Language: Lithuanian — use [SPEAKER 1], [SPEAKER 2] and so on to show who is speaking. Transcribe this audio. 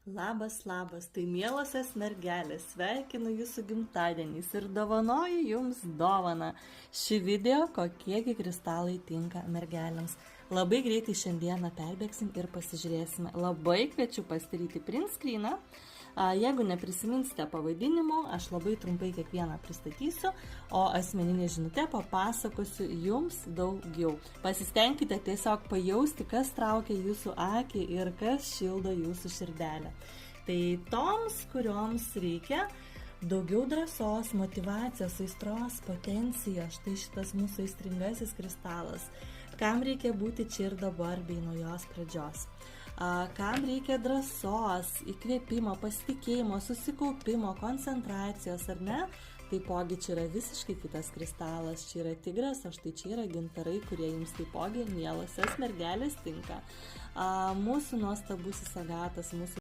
[SPEAKER 1] Labas, labas, tai mielosios mergelės, sveikinu jūsų gimtadieniais ir dovanoju jums dovaną. Šį video, kokiegi kristalai tinka mergelėms. Labai greitai šiandieną perbėgsim ir pasižiūrėsime. Labai kviečiu pasidaryti print screeną. Jeigu neprisiminsite pavadinimo, aš labai trumpai kiekvieną pristatysiu, o asmeninė žinutė papasakosiu jums daugiau. Pasistengkite tiesiog pajausti, kas traukia jūsų akį ir kas šildo jūsų širdelę. Tai toms, kurioms reikia daugiau drąsos, motyvacijos, aistros, potencijos, štai šitas mūsų aistringasis kristalas. Kam reikia būti čia ir dabar bei naujos pradžios. Kam reikia drąsos, įkvėpimo, pasitikėjimo, susikaupimo, koncentracijos, ar ne? Taipogi čia yra visiškai kitas kristalas, čia yra tigras, o štai čia yra gintarai, kurie jums taipogi mielosios mergelės tinka. Mūsų nuostabusis agatas, mūsų